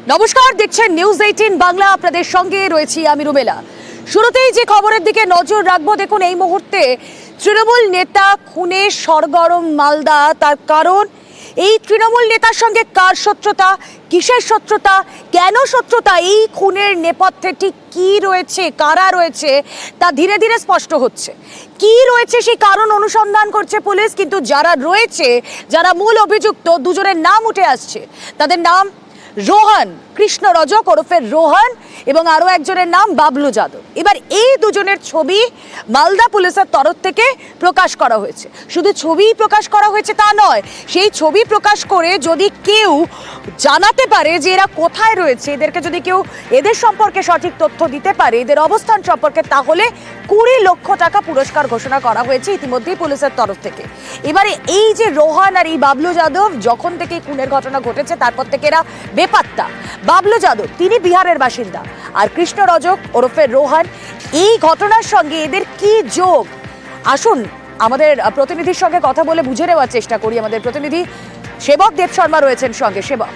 নমস্কার, দেখছেন নিউজ 18 বাংলা। আপনাদের সঙ্গে রয়েছি আমি রুমেলা। শুরুতেই যে খবরের দিকে নজর রাখবো, দেখুন এই মুহূর্তে তৃণমূল নেতা খুনে সরগরম মালদা। তার কারণ, এই তৃণমূল নেতার সঙ্গে কার শত্রুতা, কিসের শত্রুতা, কেন শত্রুতা, এই খুনের নেপথ্যে ঠিক কী রয়েছে, কারা রয়েছে, তা ধীরে ধীরে স্পষ্ট হচ্ছে। কি রয়েছে সেই কারণ অনুসন্ধান করছে পুলিশ, কিন্তু যারা রয়েছে, যারা মূল অভিযুক্ত, দুজনের নাম উঠে আসছে। তাদের নাম রোহন, কৃষ্ণ রজক ওরফে রোহন, এবং আরও একজনের নাম বাবলু যাদব। এবার এই দুজনের ছবি মালদা পুলিশের তরফ থেকে প্রকাশ করা হয়েছে। শুধু ছবি প্রকাশ করা হয়েছে তা নয়, সেই ছবি প্রকাশ করে যদি কেউ জানাতে পারে যে এরা কোথায় রয়েছে, এদেরকে যদি কেউ এদের সম্পর্কে সঠিক তথ্য দিতে পারে, এদের অবস্থান সম্পর্কে, তাহলে 20 লক্ষ টাকা পুরস্কার ঘোষণা করা হয়েছে ইতিমধ্যেই পুলিশের তরফ থেকে। এবারে এই যে রোহন আর এই বাবলু যাদব, যখন থেকে খুনের ঘটনা ঘটেছে তারপর থেকে এরা বেপাত্তা। বাবলু যাদব তিনি বিহারের বাসিন্দা, আর কৃষ্ণ রজক ওরফে রোহন, এই ঘটনার সঙ্গে এদের কি যোগ? আসুন আমাদের প্রতিনিধির সঙ্গে কথা বলে বুঝে নেওয়ার চেষ্টা করি। আমাদের প্রতিনিধি সেবক দেব শর্মা রয়েছেন সঙ্গে। সেবক,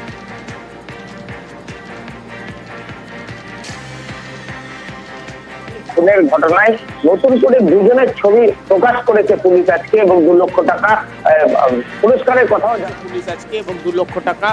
খুনের ঘটনায় নতুন করে দুজনের ছবি প্রকাশ করেছে পুলিশ আজকে, এবং 2 লক্ষ টাকা পুরস্কারের কথাও পুলিশ আজকে, এবং 2 লক্ষ টাকা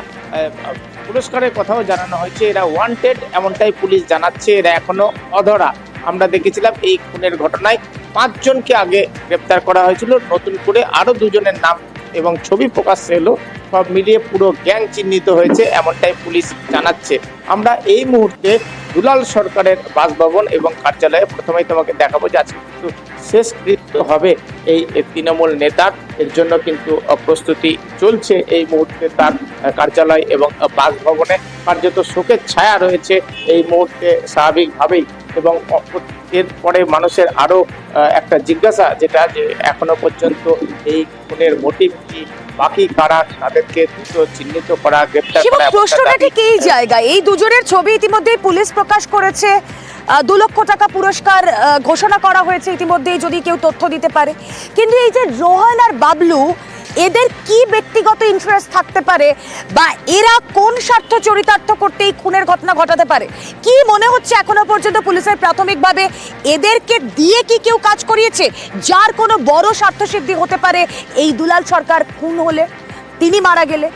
পুরস্কারের কথাও জানানো হয়েছে। এরা ওয়ান্টেড এমনটাই পুলিশ জানাচ্ছে, এরা এখনো অধরা। আমরা দেখেছিলাম এই খুনের ঘটনায় 5 জনকে আগে গ্রেপ্তার করা হয়েছিল, নতুন করে আরো 2 জনের নাম এবং ছবি প্রকাশ্যে এলো। সব মিলিয়ে পুরো গ্যাং চিহ্নিত হয়েছে এমনটাই পুলিশ জানাচ্ছে। আমরা এই মুহূর্তে দুলাল সরকারের বাসভবন এবং কার্যালয়ে প্রথমেই তোমাকে দেখাবো যে আজকে কিন্তু শেষকৃত্য হবে এই তৃণমূল নেতার। এর জন্য কিন্তু প্রস্তুতি চলছে এই মুহূর্তে তার কার্যালয় এবং বাসভবনে। কার্যত শোকের ছায়া রয়েছে এই মুহূর্তে স্বাভাবিকভাবেই, এবং এরপরে মানুষের আরো একটা জিজ্ঞাসা, যেটা যে এখনো পর্যন্ত এই খুনের মোটিভ কি, বাকি কারা, তাদেরকে চিহ্নিত করা, গ্রেপ্তার করা। প্রশ্নটা ঠিক এই জায়গায়, এই দুজনের ছবি ইতিমধ্যেই পুলিশ প্রকাশ করেছে, 2 লক্ষ টাকা পুরস্কার ঘোষণা করা হয়েছে ইতিমধ্যেই যদি কেউ তথ্য দিতে পারে। কিন্তু এই যে রোহন আর বাবলু, এদের কি ব্যক্তিগত ইন্টারেস্ট থাকতে পারে, বা এরা কোন স্বার্থ চরিতার্থ করতে এই খুনের ঘটনা ঘটাতে পারে? কি মনে হচ্ছে এখনো পর্যন্ত পুলিশের প্রাথমিকভাবে, এদেরকে দিয়ে কি কেউ কাজ করিয়েছে, যার কোনো বড় স্বার্থসিদ্ধি হতে পারে এই দুলাল সরকার খুন হলে, তিনি মারা গেলে?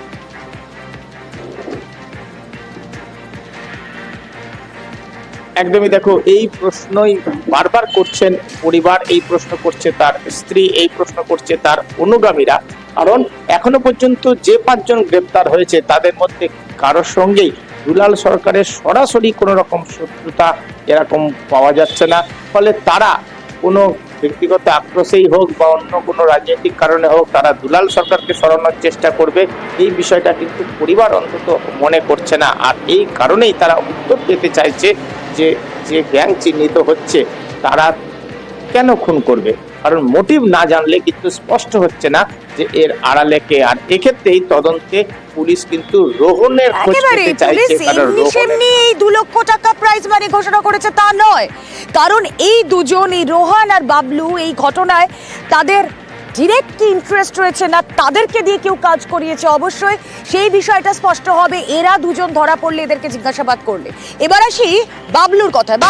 একদমই, দেখো এই প্রশ্নই বারবার করছেন পরিবার, এই প্রশ্ন করছে তার স্ত্রী, এই প্রশ্ন করছে তার অনুগামীরা। কারণ এখনো পর্যন্ত যে 5 জন গ্রেপ্তার হয়েছে তাদের মধ্যে কারোর সঙ্গেই দুলাল সরকারের সরাসরি কোনো রকম শত্রুতা এরকম পাওয়া যাচ্ছে না। ফলে তারা কোনো ব্যক্তিগত আক্রোশেই হোক বা অন্য কোনো রাজনৈতিক কারণে হোক, তারা দুলাল সরকারকে সরানোর চেষ্টা করবে, এই বিষয়টা কিন্তু পরিবার অন্তত মনে করছে না। আর এই কারণেই তারা উত্তর পেতে চাইছে যে যে গ্যাং চিহ্নিত হচ্ছে তারা কেন খুন করবে, কারণ মোটিভ না জানলে কিন্তু স্পষ্ট হচ্ছে না যে এর আড়ালে কে। আর এক্ষেত্রেই তদন্তে পুলিশ কিন্তু রোহনের খোঁজ পেতে চাইছে, কারণ এমনি এই 2 লক্ষ টাকা প্রাইজ মানি ঘোষণা করেছে তা নয়, কারণ এই দুজন, এই রোহন আর বাবলু, এই ঘটনায় তাদের ডিরেক্ট কি ইন্টারেস্ট রয়েছে, না তাদেরকে দিয়ে কেউ কাজ করিয়েছে, অবশ্যই সেই বিষয়টা স্পষ্ট হবে এরা দুজন ধরা পড়লে, এদেরকে জিজ্ঞাসাবাদ করলে। এবার আসি বাবলুর কথায়।